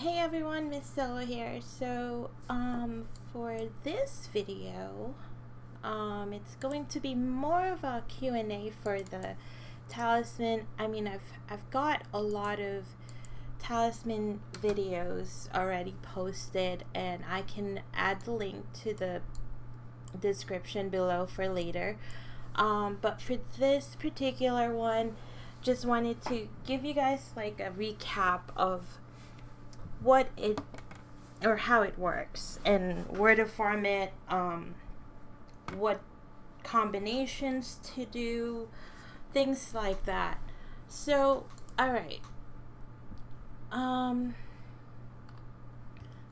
Hey everyone, Miss Solo here. So, for this video, it's going to be more of a Q&A for the talisman. I've got a lot of talisman videos already posted, and I can add the link to the description below for later. But for this particular one, just wanted to give you guys like a recap of what it or how it works and where to farm it, what combinations to do, things like that. So, alright.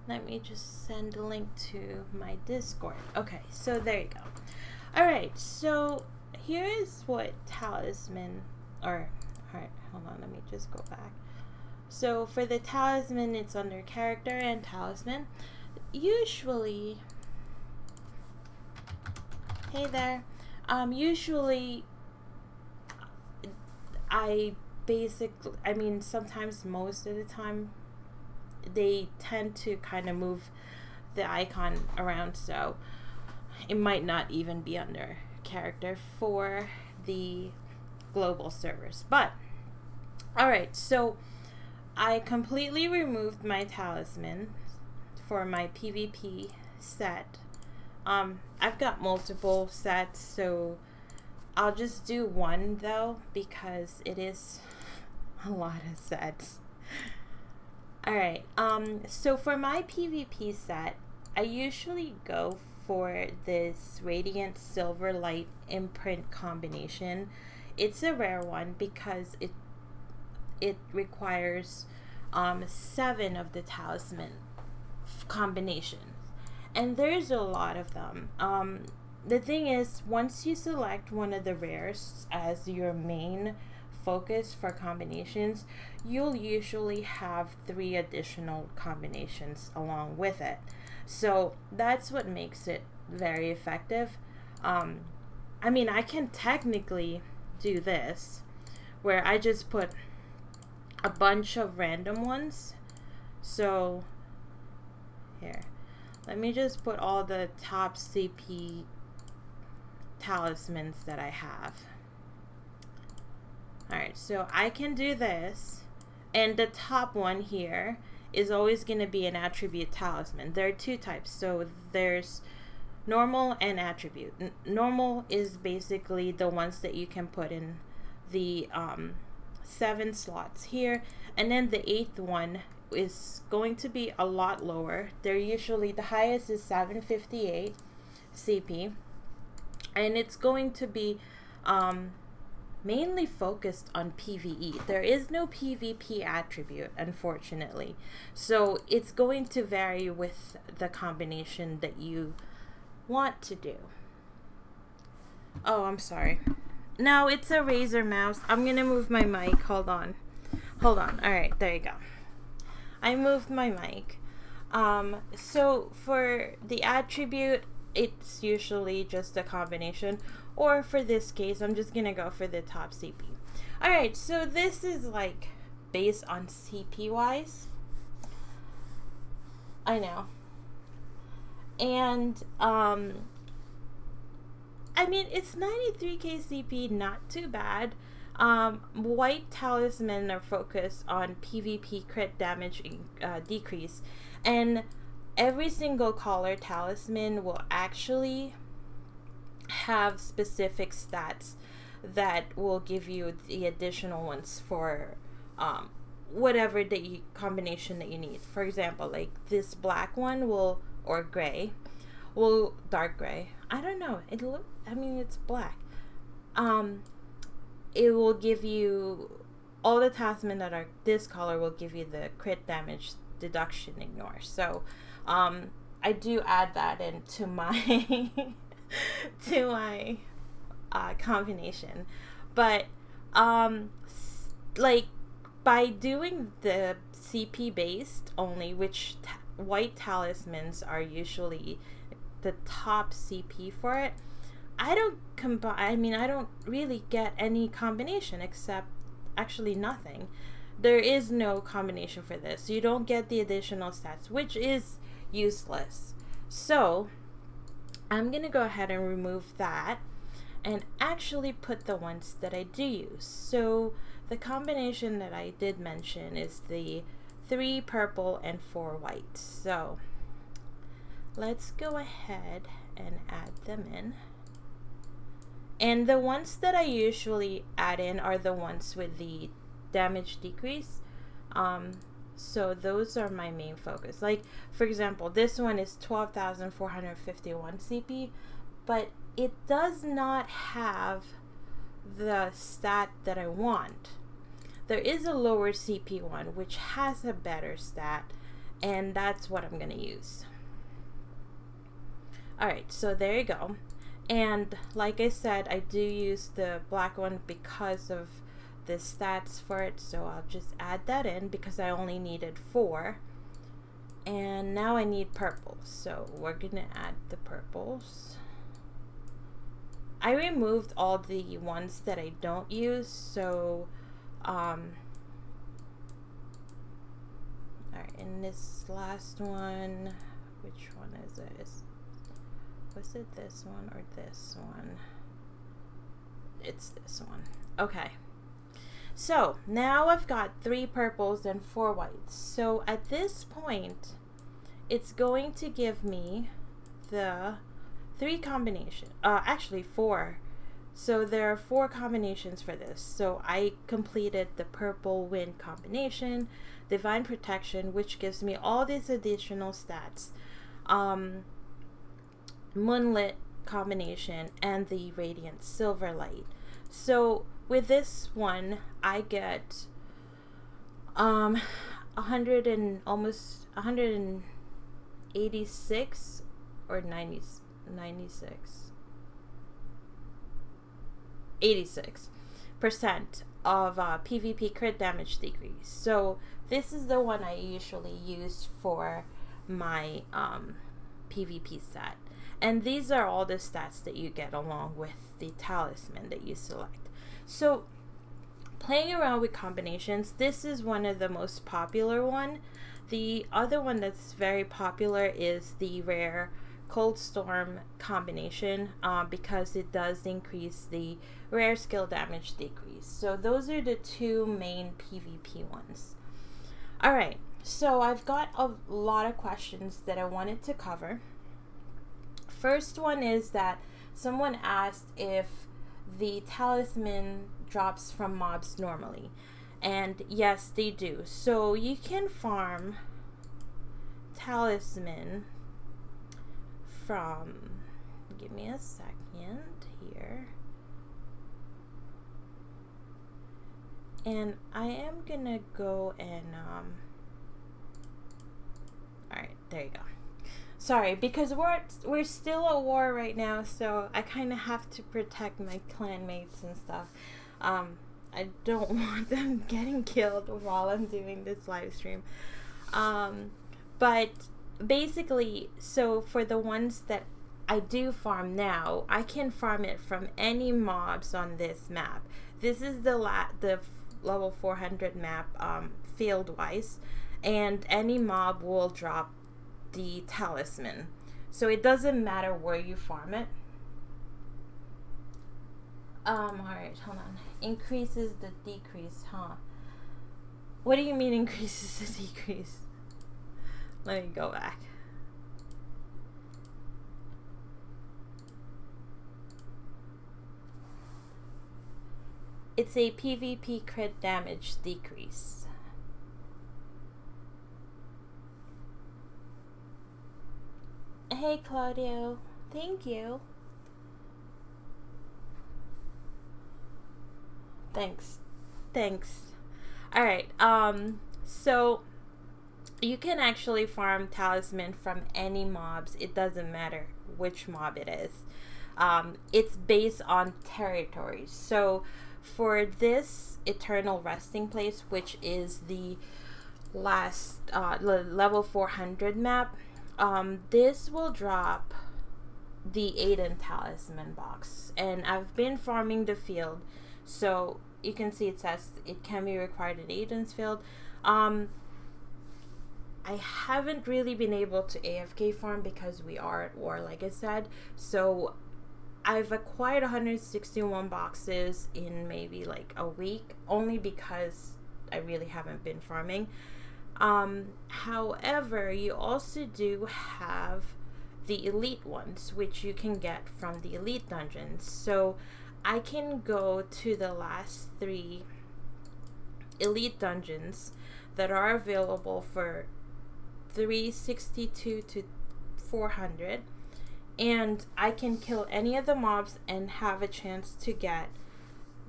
Let me just send a link to my Discord. Okay, so there you go. Alright, so here is what talisman, alright, hold on, let me just go back. So for the talisman, it's under character and talisman. Usually, hey there, usually sometimes, most of the time, they tend to kind of move the icon around, so it might not even be under character for the global servers. But, alright, so I completely removed my talisman for my PvP set. I've got multiple sets, so I'll just do one though, because it is a lot of sets. Alright, so for my PvP set, I usually go for this Radiant Silver Light imprint combination. It's a rare one because it requires 7 of the talisman combinations, and there's a lot of them. The thing is, once you select one of the rares as your main focus for combinations, you'll usually have 3 additional combinations along with it, so that's what makes it very effective. I can technically do this where I just put a bunch of random ones. So here, let me just put all the top CP talismans that I have. Alright, so I can do this, and the top one here is always going to be an attribute talisman. There are 2 types, so there's normal and attribute. Normal is basically the ones that you can put in the 7 slots here, and then the 8th one is going to be a lot lower. They're usually, the highest is 758 CP, and it's going to be mainly focused on PvE. There is no PvP attribute, unfortunately, so it's going to vary with the combination that you want to do. Oh, I'm sorry. No, it's a Razer mouse. I'm gonna move my mic. Hold on. Alright, there you go. I moved my mic. So for the attribute, it's usually just a combination, or for this case, I'm just gonna go for the top CP. Alright, so this is like based on CP wise. I know. And it's 93k CP, not too bad. White talisman are focused on PvP crit damage decrease, and every single color talisman will actually have specific stats that will give you the additional ones for whatever combination that you need. For example, like this black one will, or gray, will, dark gray, I don't know, it's black. It will give you, all the talisman that are this color will give you the crit damage deduction ignore. So I do add that into my to my combination, but like by doing the CP based only, which white talismans are usually the top CP for it, I don't really get any combination except actually nothing, there is no combination for this. So you don't get the additional stats, which is useless. So I'm going to go ahead and remove that and actually put the ones that I do use. So the combination that I did mention is the 3 purple and 4 white. So let's go ahead and add them in. And the ones that I usually add in are the ones with the damage decrease. So those are my main focus. Like, for example, this one is 12,451 CP, but it does not have the stat that I want. There is a lower CP one which has a better stat, and that's what I'm going to use. Alright, so there you go. And like I said, I do use the black one because of the stats for it, so I'll just add that in because I only needed 4. And now I need purples, so we're gonna add the purples. I removed all the ones that I don't use, so alright, in this last one, which one is it? Was it this one or this one? It's this one. Okay. So now I've got 3 purples and 4 whites. So at this point, it's going to give me the 3 combinations. Actually 4. So there are 4 combinations for this. So I completed the purple wind combination, divine protection, which gives me all these additional stats. Moonlit combination, and the radiant silver light. So with this one I get 100 and almost 186 or 96 86% of PvP crit damage decrease. So this is the one I usually use for my PvP set. And these are all the stats that you get along with the talisman that you select. So playing around with combinations, this is one of the most popular one. The other one that's very popular is the rare Cold Storm combination, because it does increase the rare skill damage decrease. So those are the 2 main PvP ones. Alright, so I've got a lot of questions that I wanted to cover. First one is that someone asked if the talisman drops from mobs normally, and yes, they do. So you can farm talisman from, give me a second here, and I am gonna go and alright, there you go. Sorry, because we're still at war right now, so I kind of have to protect my clanmates and stuff. I don't want them getting killed while I'm doing this live stream. But basically, so for the ones that I do farm now, I can farm it from any mobs on this map. This is the level 400 map, field-wise, and any mob will drop the talisman, so it doesn't matter where you farm it. Alright, hold on. Increases the decrease, huh? What do you mean increases the decrease? Let me go back. It's a PvP crit damage decrease. Hey Claudio, thank you. Thanks. Alright, so you can actually farm talisman from any mobs. It doesn't matter which mob it is. It's based on territories. So for this eternal resting place, which is the last level 400 map, this will drop the Aiden talisman box, and I've been farming the field, so you can see it says it can be required in agents field. I haven't really been able to AFK farm because we are at war, like I said. So I've acquired 161 boxes in maybe like a week, only because I really haven't been farming. However, you also do have the elite ones, which you can get from the elite dungeons. So I can go to the last 3 elite dungeons that are available for 362 to 400, and I can kill any of the mobs and have a chance to get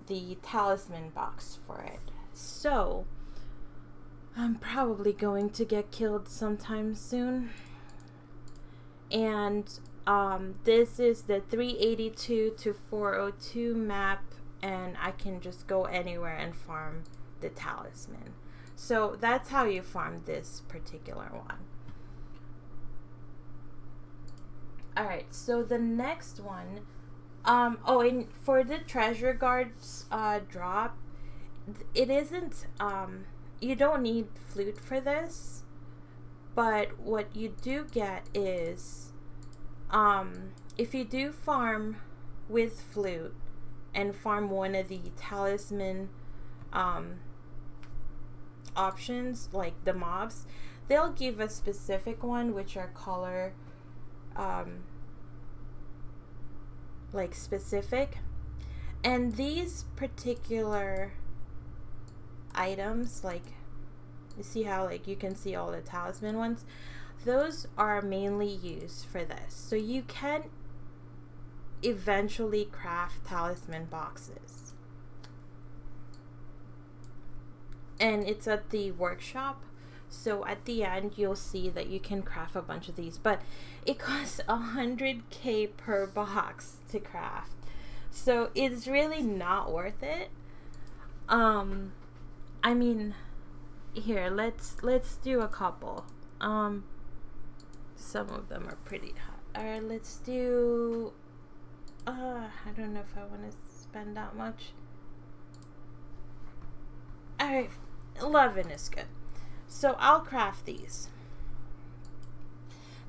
the talisman box for it. So I'm probably going to get killed sometime soon. And this is the 382 to 402 map, and I can just go anywhere and farm the talisman. So that's how you farm this particular one. Alright, so the next one, and for the treasure guards drop, it isn't, you don't need flute for this, but what you do get is, if you do farm with flute and farm one of the talisman options, like the mobs, they'll give a specific one, which are color like specific, and these particular items, like you see how like you can see all the talisman ones, those are mainly used for this. So you can eventually craft talisman boxes, and it's at the workshop. So at the end you'll see that you can craft a bunch of these, but it costs 100k per box to craft, so it's really not worth it. I mean, here, let's do a couple. Some of them are pretty hot. Alright, let's do I don't know if I want to spend that much. Alright, 11 is good. So I'll craft these.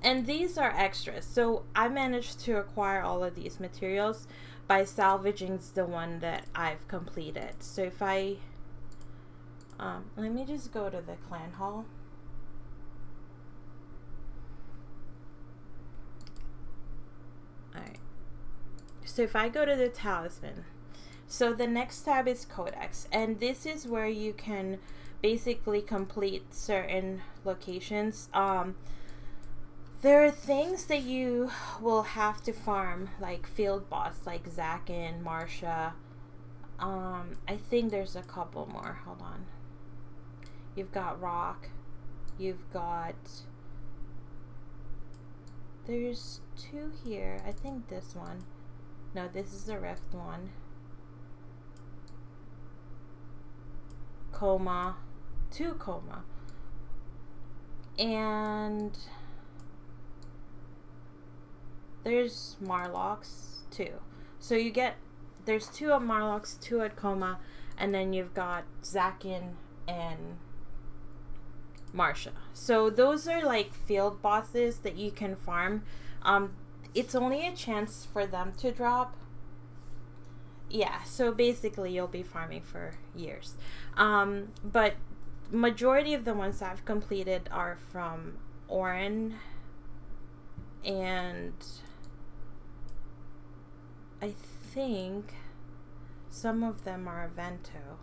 And these are extras. So I managed to acquire all of these materials by salvaging the one that I've completed. So if I let me just go to the clan hall. Alright. So if I go to the talisman, so the next tab is codex, and this is where you can basically complete certain locations. There are things that you will have to farm, like field boss, like Zakin, Marsha. I think there's a couple more. Hold on. You've got Rock. You've got... There's 2 here. I think this one. No, this is the Rift one. Coma. 2 Coma. And... there's Marlocks too. So you get... there's 2 at Marlocks, 2 at Coma. And then you've got Zakin and... Marsha. So those are like field bosses that you can farm. It's only a chance for them to drop. Yeah, so basically you'll be farming for years. But majority of the ones I've completed are from Orin, and I think some of them are Avento.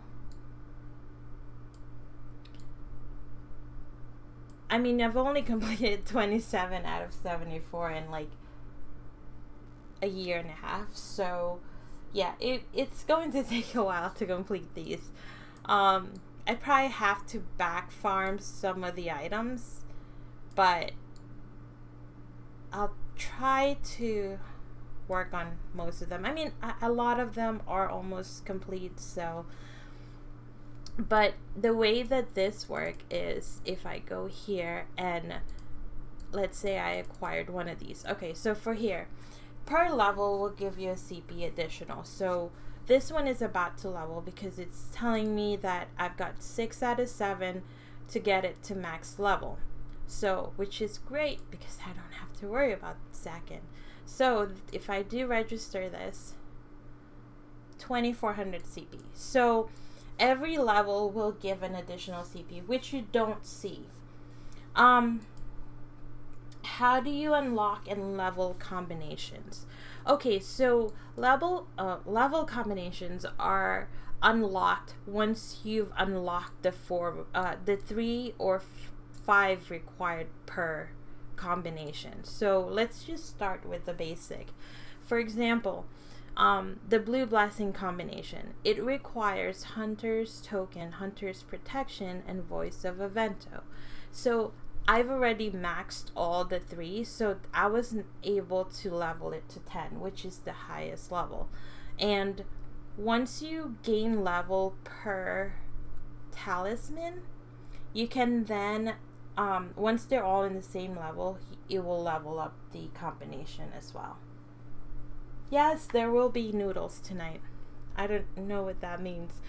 I mean, I've only completed 27 out of 74 in like a year and a half. So yeah, it's going to take a while to complete these. I probably have to back farm some of the items, but I'll try to work on most of them. I mean, a lot of them are almost complete, so... But the way that this works is if I go here and let's say I acquired one of these. Okay, so for here, per level will give you a CP additional. So this one is about to level because it's telling me that I've got 6 out of 7 to get it to max level. So, which is great because I don't have to worry about second. So, if I do register this, 2400 CP. So, every level will give an additional CP, which you don't see. How do you unlock and level combinations? Okay, so level combinations are unlocked once you've unlocked the 3 or 5 required per combination. So let's just start with the basic. For example, the Blue Blessing combination. It requires Hunter's Token, Hunter's Protection, and Voice of Evento. So I've already maxed all the 3, so I wasn't able to level it to 10, which is the highest level. And once you gain level per talisman, you can then, once they're all in the same level, it will level up the combination as well. Yes, there will be noodles tonight. I don't know what that means.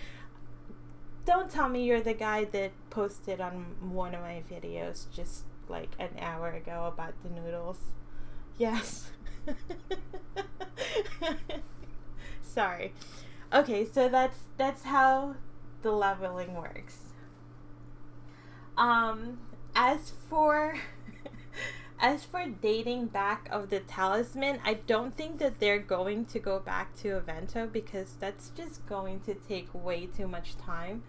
Don't tell me you're the guy that posted on one of my videos just like an hour ago about the noodles. Yes. Sorry. Okay, so that's how the leveling works. As for dating back of the talisman, I don't think that they're going to go back to Evento because that's just going to take way too much time.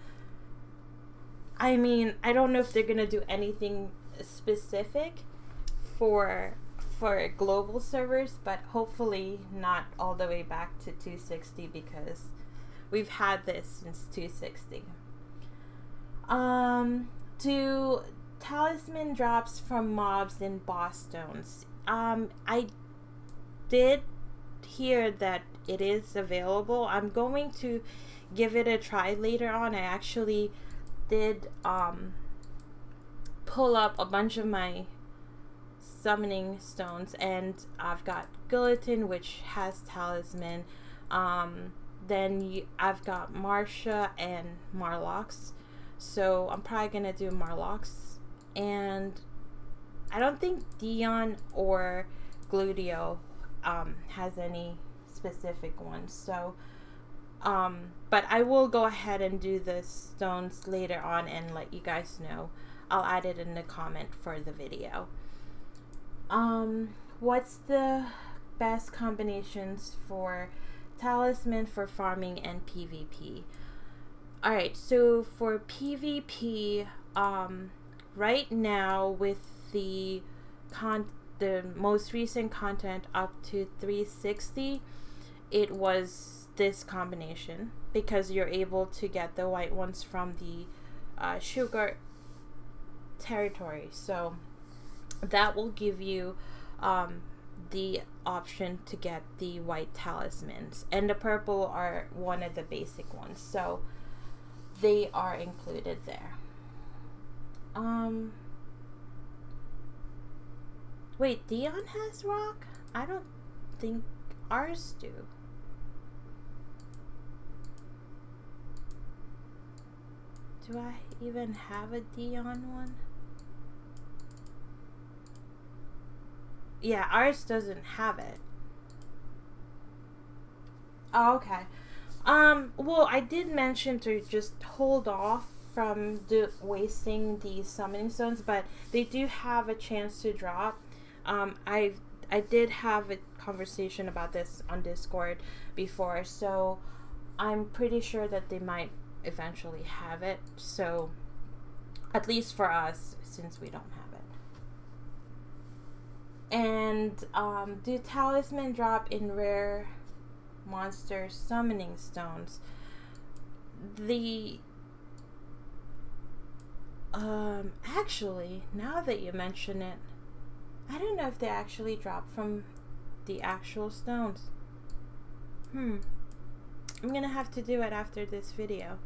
I mean, I don't know if they're going to do anything specific for global servers, but hopefully not all the way back to 260 because we've had this since 260. Do Talisman drops from mobs in boss stones. I did hear that it is available. I'm going to give it a try later on. I actually did pull up a bunch of my summoning stones, and I've got Guillotine, which has talisman. Then I've got Marsha and Marlocks. So I'm probably gonna do Marlocks, and I don't think Dion or Gludio has any specific ones. So, but I will go ahead and do the stones later on and let you guys know. I'll add it in the comment for the video. What's the best combinations for talisman for farming and PvP? Alright, so for PvP, right now with the most recent content up to 360, it was this combination because you're able to get the white ones from the sugar territory. So that will give you the option to get the white talismans, and the purple are one of the basic ones. So they are included there. Wait, Dion has rock? I don't think ours do. Do I even have a Dion one? Yeah, ours doesn't have it. Oh, okay. Well, I did mention to just hold off from wasting the summoning stones, but they do have a chance to drop. I did have a conversation about this on Discord before, so I'm pretty sure that they might eventually have it. So, at least for us, since we don't have it. And do talisman drop in rare monster summoning stones? The actually, now that you mention it, I don't know if they actually drop from the actual stones. I'm gonna have to do it after this video.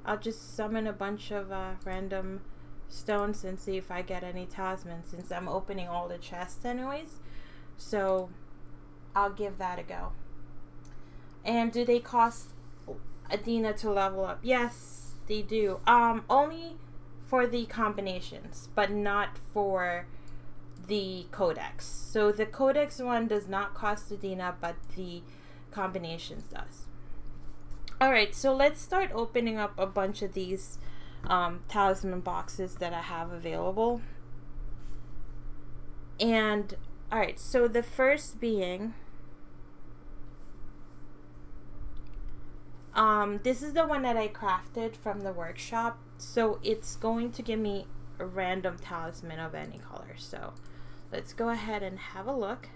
I'll just summon a bunch of random stones and see if I get any talismans, since I'm opening all the chests anyways. So I'll give that a go. And do they cost Adina to level up? Yes, they do. Only for the combinations, but not for the codex. So the codex one does not cost Adina, but the combinations does. Alright, so let's start opening up a bunch of these talisman boxes that I have available. And alright, so the first being this is the one that I crafted from the workshop, so it's going to give me a random talisman of any color. So let's go ahead and have a look.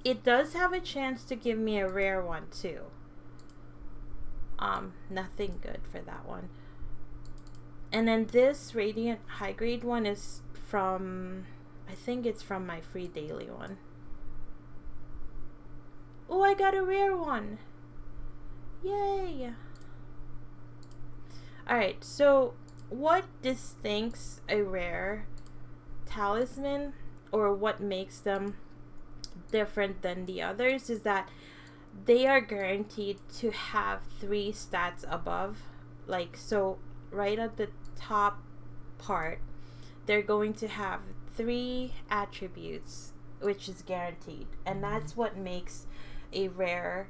It does have a chance to give me a rare one too. Nothing good for that one. And then this radiant high grade one is from, I think it's from my free daily one. Oh, I got a rare one. Yay. Alright, so what distincts a rare talisman, or what makes them different than the others, is that they are guaranteed to have 3 stats above. Like, so right at the top part, they're going to have 3 attributes, which is guaranteed. And that's what makes a rare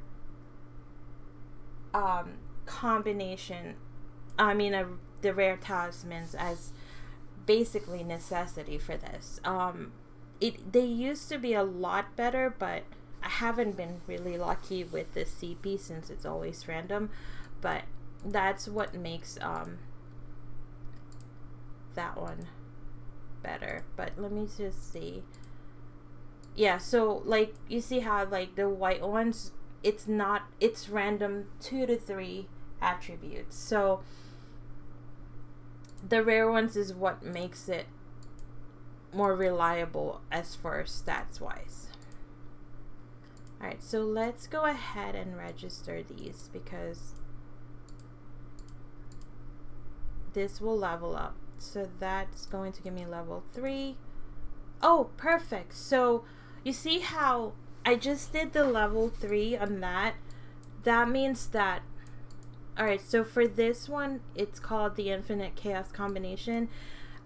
combination, the rare talismans as basically necessity for this. They used to be a lot better, but I haven't been really lucky with this CP since it's always random. But that's what makes that one better. But let me just see. Yeah, so like you see how like the white ones, it's random 2 to 3 attributes. So the rare ones is what makes it more reliable as for stats wise. Alright, so let's go ahead and register these, because this will level up. So that's going to give me level 3. Oh, perfect. So you see how I just did the level 3 on that? That means that, alright, so for this one, it's called the Infinite Chaos Combination.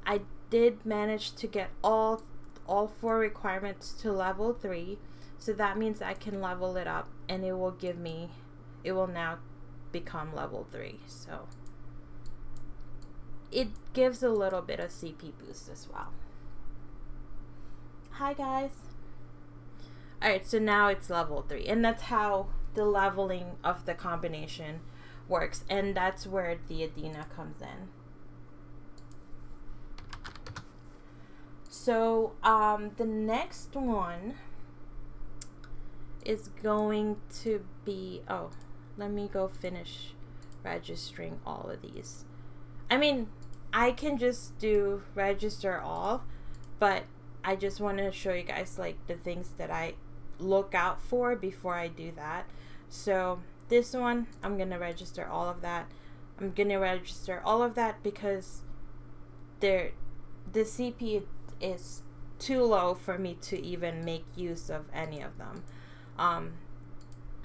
I did manage to get all 4 requirements to level 3. So that means I can level it up, and it will now become level 3. So it gives a little bit of CP boost as well. Hi guys. Alright, so now it's level 3, and that's how the leveling of the combination works, and that's where the Adina comes in. So the next one is going to be, oh, let me go finish registering all of these. I mean, I can just do register all, but I just want to show you guys like the things that I look out for before I do that. So this one, I'm gonna register all of that. I'm gonna register all of that because the CP is too low for me to even make use of any of them.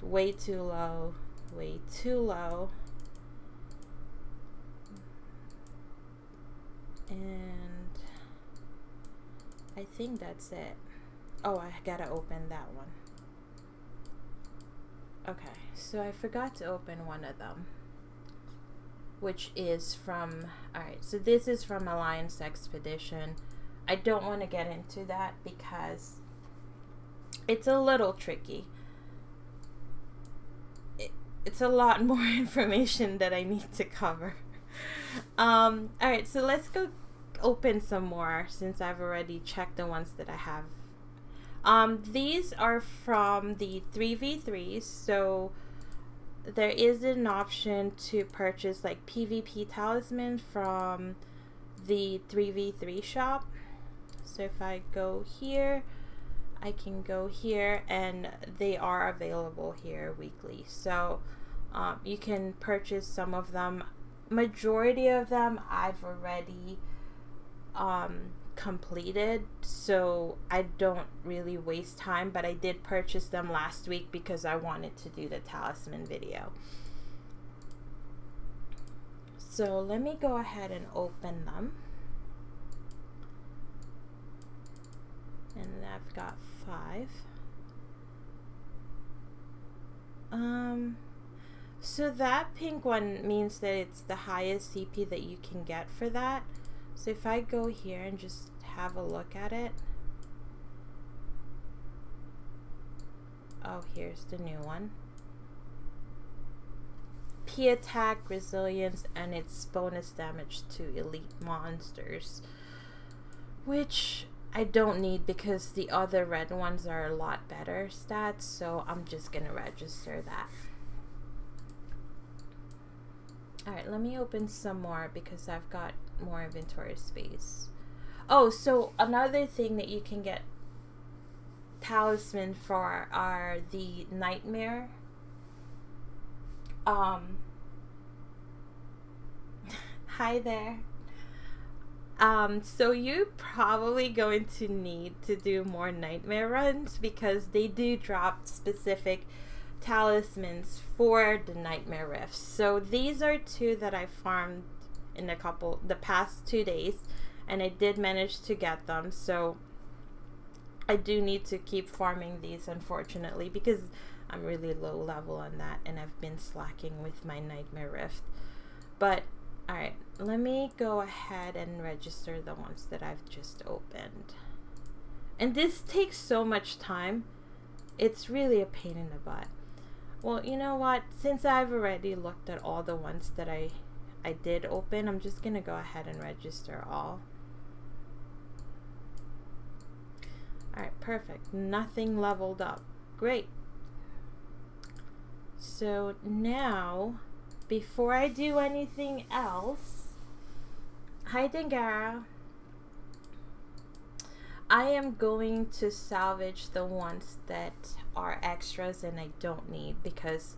Way too low, way too low. And I think that's it. Oh, I gotta open that one. Okay, so I forgot to open one of them, which is from, alright, so this is from Alliance Expedition. I don't want to get into that because it's a little tricky. It's a lot more information that I need to cover. Alright, so let's go open some more since I've already checked the ones that I have. These are from the 3v3s, so there is an option to purchase like PvP talisman from the 3v3 shop. So if I go here, I can go here, and they are available here weekly. So you can purchase some of them. Majority of them I've already completed, so I don't really waste time, but I did purchase them last week because I wanted to do the talisman video. So let me go ahead and open them. And I've got 5. So that pink one means that it's the highest CP that you can get for that. So if I go here and just have a look at it. Oh, here's the new one. P attack, resilience, and its bonus damage to elite monsters. Which I don't need because the other red ones are a lot better stats, so I'm just gonna register that. Alright, let me open some more because I've got more inventory space. Oh, so another thing that you can get talisman for are the nightmare. Hi there. So you're probably going to need to do more nightmare runs because they do drop specific talismans for the nightmare rifts. So these are 2 that I farmed in the past 2 days, and I did manage to get them. So I do need to keep farming these, unfortunately, because I'm really low level on that and I've been slacking with my nightmare rift. But alright, let me go ahead and register the ones that I've just opened. And this takes so much time. It's really a pain in the butt. Well, you know what? Since I've already looked at all the ones that I did open, I'm just gonna go ahead and register all. Alright, perfect. Nothing leveled up. Great. So now, before I do anything else, hi Dangara, I am going to salvage the ones that are extras and I don't need, because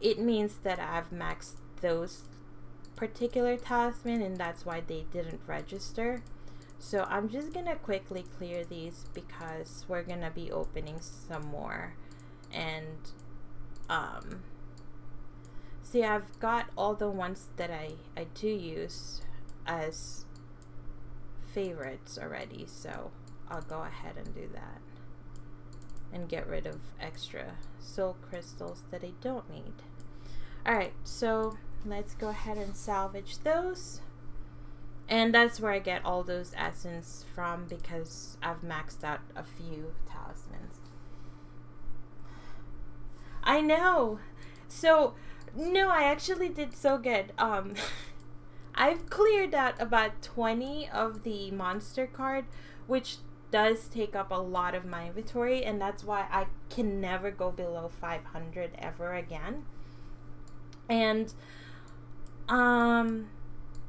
it means that I've maxed those particular talisman and that's why they didn't register. So I'm just gonna quickly clear these because we're gonna be opening some more. And see, I've got all the ones that I do use as favorites already, so I'll go ahead and do that and get rid of extra soul crystals that I don't need. Alright, so let's go ahead and salvage those. And that's where I get all those essence from, because I've maxed out a few talismans. I know! So, no, I actually did so good. I've cleared out about 20 of the monster card, which does take up a lot of my inventory, and that's why I can never go below 500 ever again. And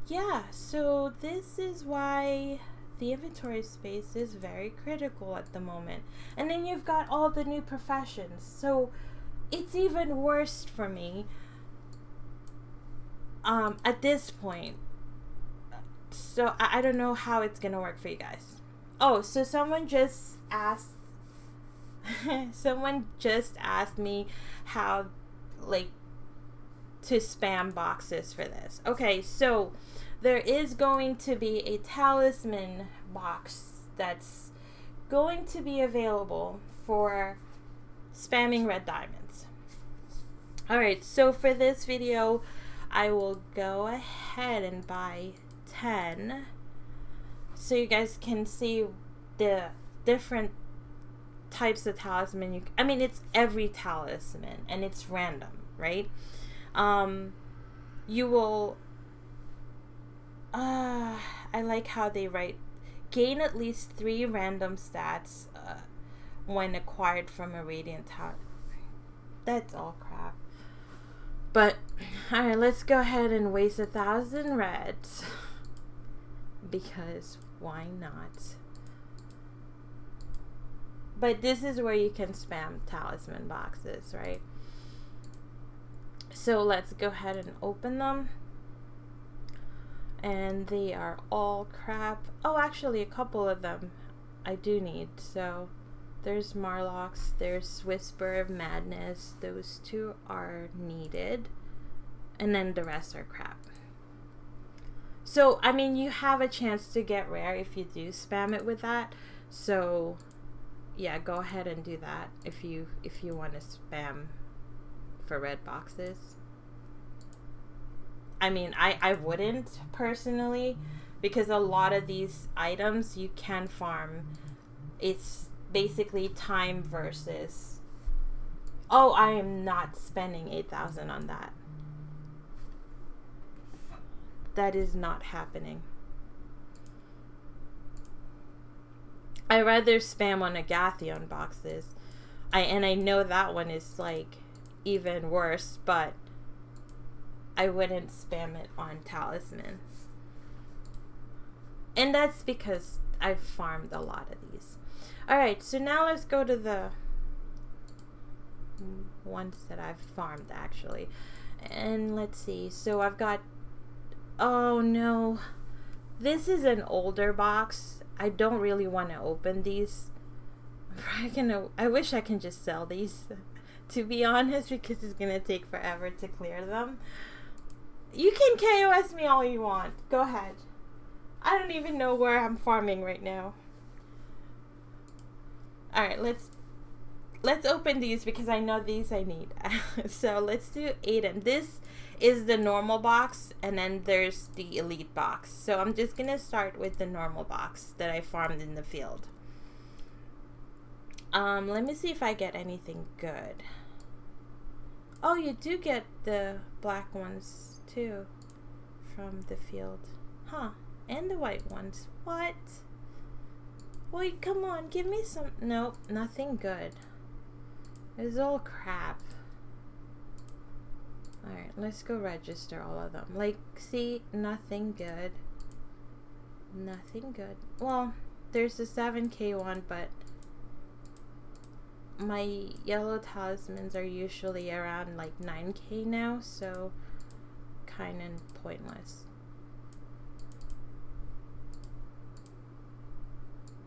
yeah, so this is why the inventory space is very critical at the moment. And then you've got all the new professions, so it's even worse for me at this point. So I don't know how it's gonna work for you guys. Oh, so someone just asked someone just asked me how, like, to spam boxes for this. Okay, so there is going to be a talisman box that's going to be available for spamming red diamonds. Alright, so for this video, I will go ahead and buy 10 so you guys can see the different types of talisman. I mean, it's every talisman and it's random, right? You will I like how they write gain at least 3 random stats when acquired from a radiant tower. That's all crap. But alright, let's go ahead and waste 1,000 reds because why not? But this is where you can spam talisman boxes, right? So let's go ahead and open them. And they are all crap. Oh, actually, a couple of them I do need. So there's Marlocks, there's Whisper of Madness. Those 2 are needed. And then the rest are crap. So, I mean, you have a chance to get rare if you do spam it with that. So, yeah, go ahead and do that if you want to spam for red boxes. I mean, I wouldn't personally, because a lot of these items you can farm. It's basically time versus... Oh, I am not spending 8,000 on that. That is not happening. I rather spam on Agathion boxes. I know that one is like even worse, but I wouldn't spam it on Talisman. And that's because I've farmed a lot of these. Alright, so now let's go to the ones that I've farmed actually. And let's see. So I've got... Oh no. This is an older box. I don't really want to open these. I wish I can just sell these, to be honest, because it's going to take forever to clear them. You can KOS me all you want. Go ahead. I don't even know where I'm farming right now. Alright, let's open these because I know these I need. So let's do Aiden. This is the normal box, and then there's the elite box. So I'm just gonna start with the normal box that I farmed in the field. Let me see if I get anything good. Oh, you do get the black ones too from the field. Huh. And the white ones. What? Wait, come on, give me some... Nope, nothing good. It's all crap. Alright, let's go register all of them. Like, see, nothing good. Nothing good. Well, there's a 7K one, but my yellow talismans are usually around like 9K now, so kind of pointless.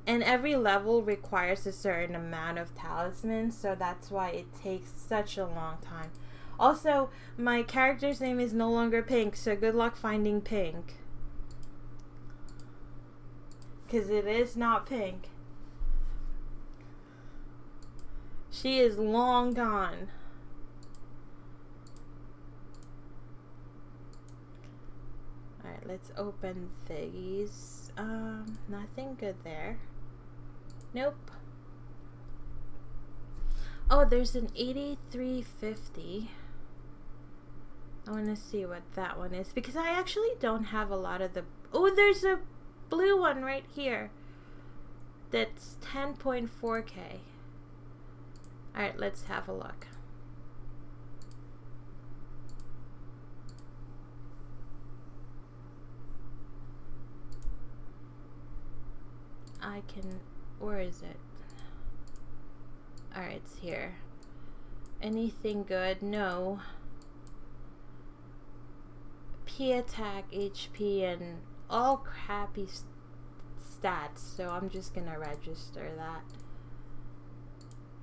And every level requires a certain amount of talismans, so that's why it takes such a long time. Also, my character's name is no longer Pink, so good luck finding Pink. Because it is not Pink. She is long gone. Alright, let's open these. Nothing good there. Nope. Oh, there's an 8350. I want to see what that one is, because I actually don't have a lot of the... Oh, there's a blue one right here. That's 10.4K. Alright, let's have a look. I can... Where is it? Alright, it's here. Anything good? No. P attack, HP, and all crappy stats, so I'm just gonna register that.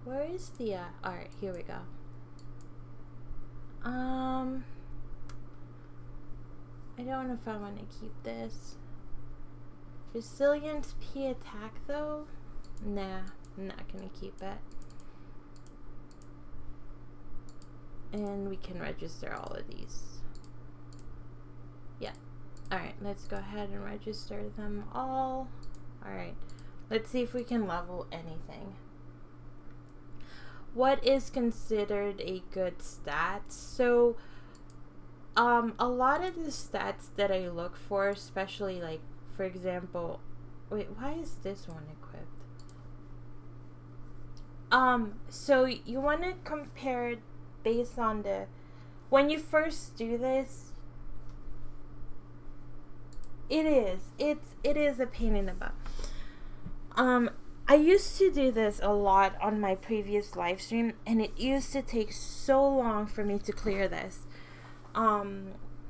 Where is the... Alright, here we go. I don't know if I want to keep this. Resilience P attack though? Nah, I'm not gonna keep it. And we can register all of these. Yeah. Alright, let's go ahead and register them all. Alright, let's see if we can level anything. What is considered a good stat? So, a lot of the stats that I look for, especially like, for example, wait, why is this one equipped? So you want to compare it based on the, when you first do this, it is a pain in the butt. I used to do this a lot on my previous live stream, and it used to take so long for me to clear this.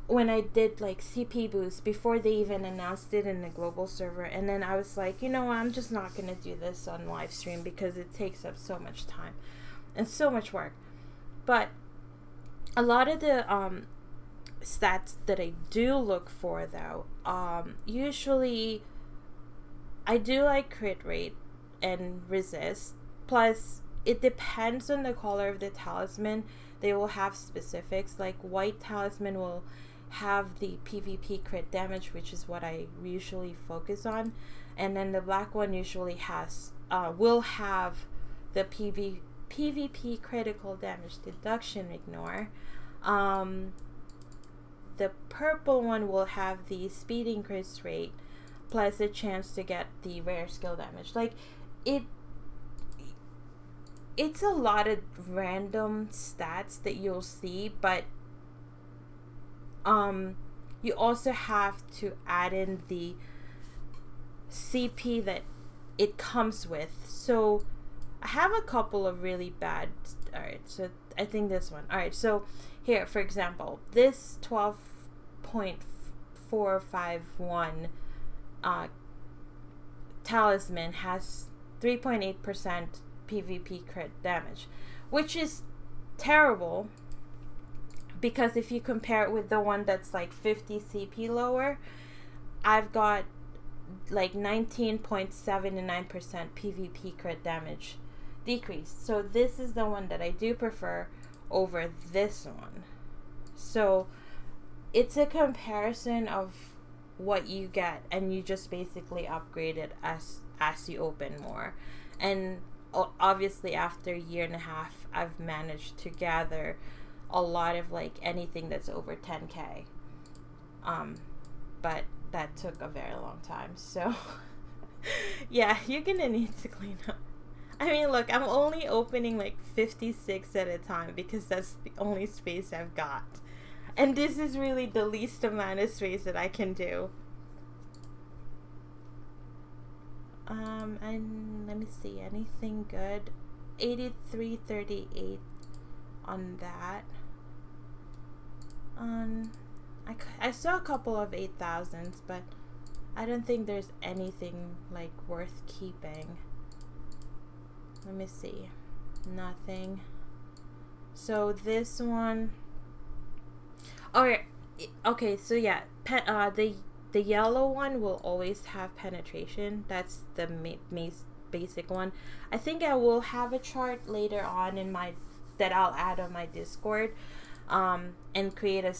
When I did like CP boost before they even announced it in the global server, and then I was like, you know what, I'm just not gonna do this on live stream because it takes up so much time and so much work. But a lot of the stats that I do look for though, usually I do like crit rate and resist. Plus, it depends on the color of the talisman. They will have specifics. Like white talisman will have the PvP crit damage, which is what I usually focus on, and then the black one usually has will have the PvP critical damage deduction ignore. The purple one will have the speeding crit rate plus a chance to get the rare skill damage. Like it's a lot of random stats that you'll see, but you also have to add in the CP that it comes with. So I have a couple of really bad. Alright, so I think this one. Alright, so here, for example, this 12.451 talisman has 3.8% PvP crit damage, which is terrible, because if you compare it with the one that's like 50 CP lower, I've got like 19.79% PvP crit damage decrease. So this is the one that I do prefer over this one. So it's a comparison of what you get, and you just basically upgrade it as you open more. And obviously after a year and a half, I've managed to gather a lot of like anything that's over 10k, but that took a very long time. So yeah, you're gonna need to clean up. I mean, look, I'm only opening like 56 at a time because that's the only space I've got, and this is really the least amount of space that I can do. And let me see, anything good? 83.38 on that. I saw a couple of 8,000s, but I don't think there's anything like worth keeping. Let me see. Nothing. So this one. Oh, okay. So yeah, the yellow one will always have penetration. That's the basic one. I think I will have a chart later on that I'll add on my Discord, and create a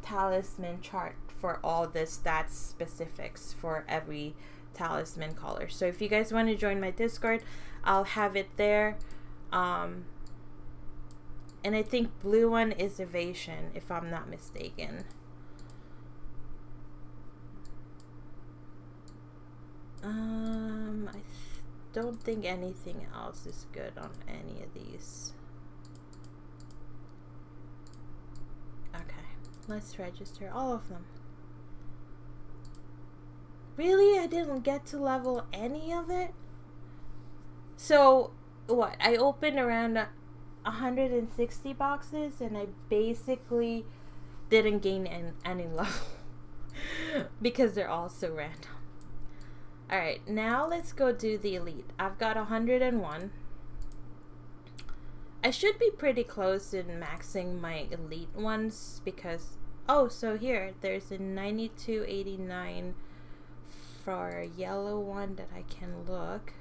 talisman chart for all the stats specifics for every talisman color. So if you guys want to join my Discord, I'll have it there. And I think blue one is evasion, if I'm not mistaken. I don't think anything else is good on any of these. Okay, let's register all of them. Really? I didn't get to level any of it? So, what? I opened around 160 boxes and I basically didn't gain any level because they're all so random. Alright, now let's go do the elite. I've got 101. I should be pretty close in maxing my elite ones because, oh, so here, there's a 92.89 for a yellow one that I can look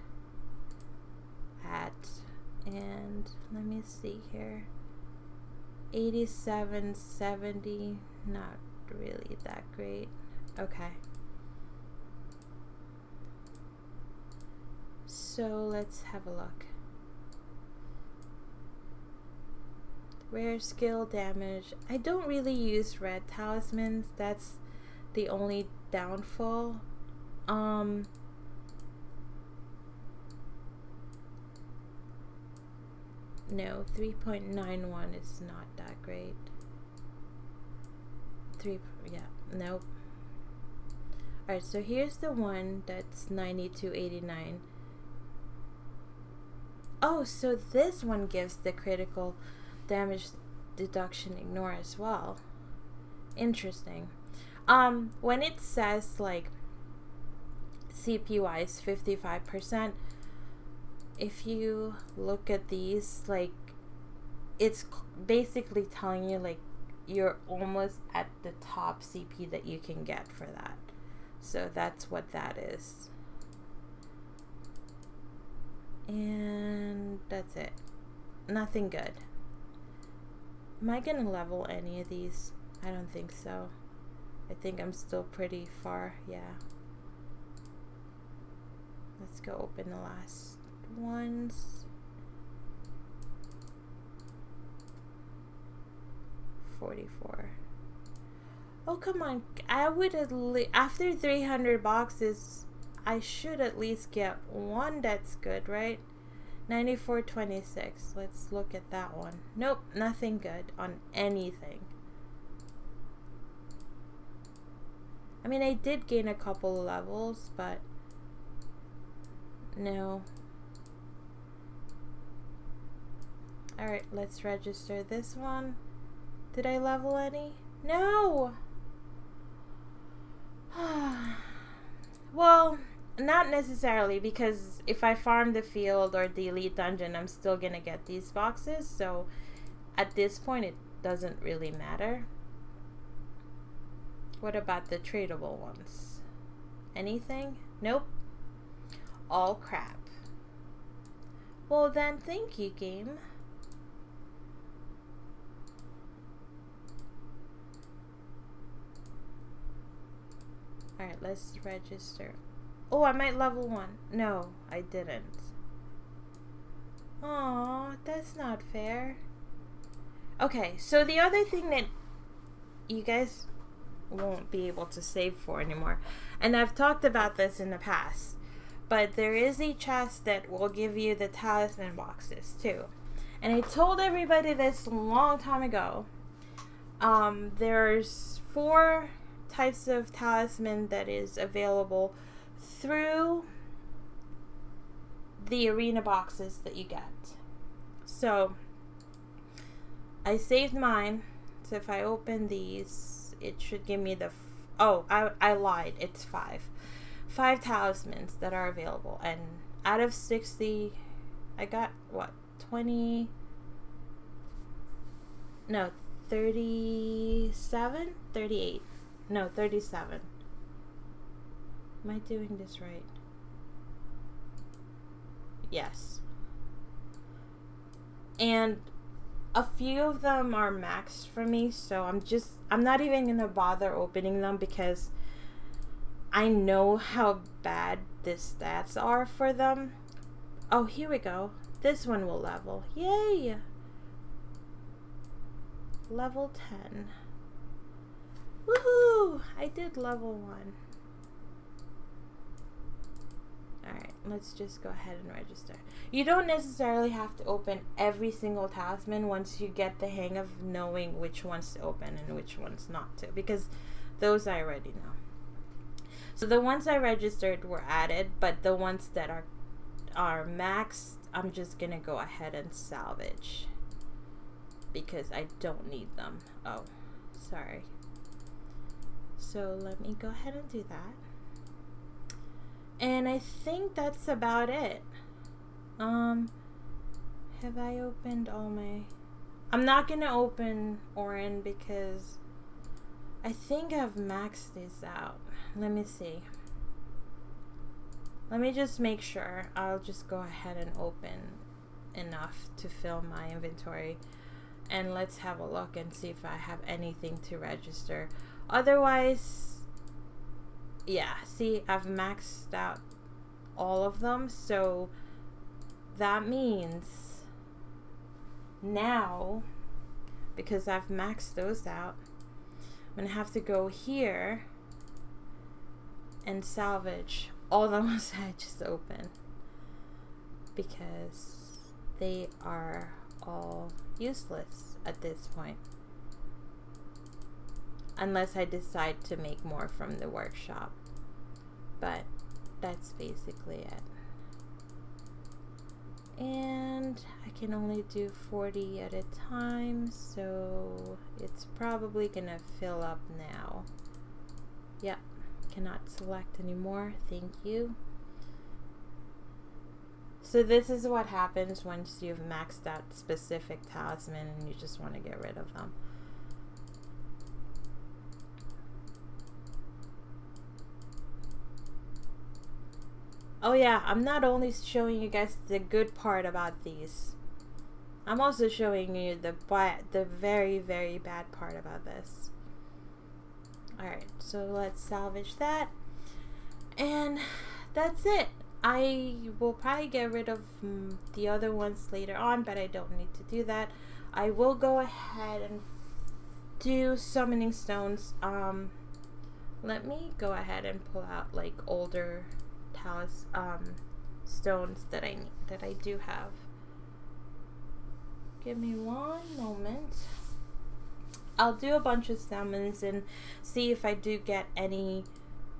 at. And let me see here. 87.70, not really that great. Okay. So let's have a look. Rare skill damage. I don't really use red talismans. That's the only downfall. No, 3.91 is not that great. Nope. Alright, so here's the one that's 92.89. Oh, so this one gives the critical damage deduction ignore as well. Interesting. When it says like CP wise 55%, if you look at these, like, it's basically telling you like you're almost at the top CP that you can get for that. So that's what that is. And that's it. Nothing good. Am I gonna level any of these? I don't think so. I think I'm still pretty far. Yeah. Let's go open the last ones. 44. Oh, come on. I would at least, after 300 boxes, I should at least get one that's good, right? 94.26. Let's look at that one. Nope, nothing good on anything. I mean, I did gain a couple levels, but no. Alright, let's register this one. Did I level any? No! Well, not necessarily, because if I farm the field or the elite dungeon, I'm still gonna get these boxes, so at this point it doesn't really matter. What about the tradable ones? Anything? Nope. All crap. Well then, thank you, game. Alright, let's register. Oh, I might level 1. No, I didn't. Aw, that's not fair. Okay, so the other thing that you guys won't be able to save for anymore, and I've talked about this in the past, but there is a chest that will give you the talisman boxes too. And I told everybody this a long time ago. There's 4 types of talisman that is available through the arena boxes that you get. So I saved mine, so if I open these, it should give me the I lied, it's 5 talismans that are available, and out of 60 I got what, 20, no, 37, 38, no, 37. Am I doing this right? Yes. And a few of them are maxed for me, so I'm not even gonna bother opening them because I know how bad the stats are for them. Oh, here we go. This one will level. Yay! Level 10. Woohoo! I did level 1. Alright, let's just go ahead and register. You don't necessarily have to open every single talisman once you get the hang of knowing which ones to open and which ones not to, because those I already know. So the ones I registered were added, but the ones that are maxed, I'm just gonna go ahead and salvage because I don't need them. Oh, sorry. So let me go ahead and do that. And I think that's about it. Have I opened all my... I'm not gonna open Orin because I think I've maxed this out. Let me see. Let me just make sure. I'll just go ahead and open enough to fill my inventory. And let's have a look and see if I have anything to register. Otherwise, yeah, see, I've maxed out all of them, so that means now, because I've maxed those out, I'm gonna have to go here and salvage all the ones I just opened because they are all useless at this point. Unless I decide to make more from the workshop. But that's basically it. And I can only do 40 at a time, so it's probably gonna fill up now. Yep, cannot select anymore, thank you. So this is what happens once you've maxed out specific talisman and you just want to get rid of them. Oh yeah, I'm not only showing you guys the good part about these, I'm also showing you the very, very bad part about this. Alright, so let's salvage that. And that's it. I will probably get rid of the other ones later on, but I don't need to do that. I will go ahead and do summoning stones. Let me go ahead and pull out like older stones that I do have. Give me one moment. I'll do a bunch of summons and see if I do get any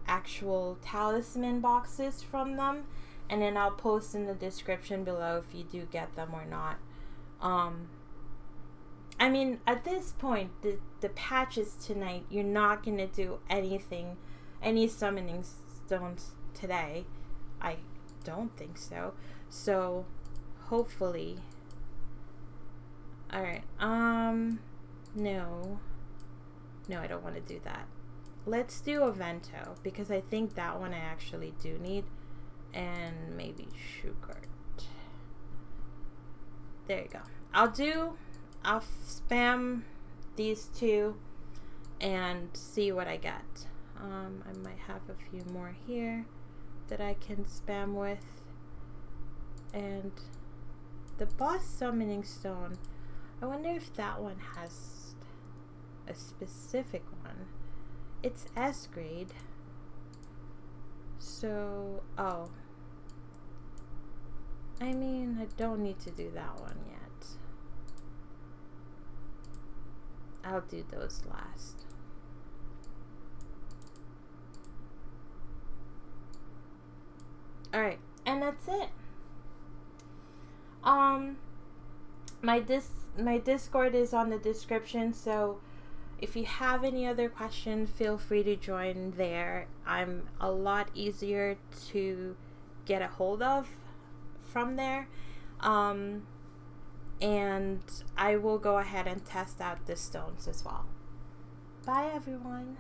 actual talisman boxes from them, and then I'll post in the description below if you do get them or not. I mean, at this point, the patches tonight, you're not gonna do any summoning stones today. I don't think so. So hopefully. Alright, no, I don't want to do that. Let's do a Vento, because I think that one I actually do need. And maybe Shukart. There you go. I'll spam these two and see what I get. I might have a few more here that I can spam with. And the boss summoning stone, I wonder if that one has a specific one. It's S grade. So, oh. I mean, I don't need to do that one yet. I'll do those last. Alright, and that's it. My Discord is on the description, so if you have any other questions, feel free to join there. I'm a lot easier to get a hold of from there. And I will go ahead and test out the stones as well. Bye, everyone.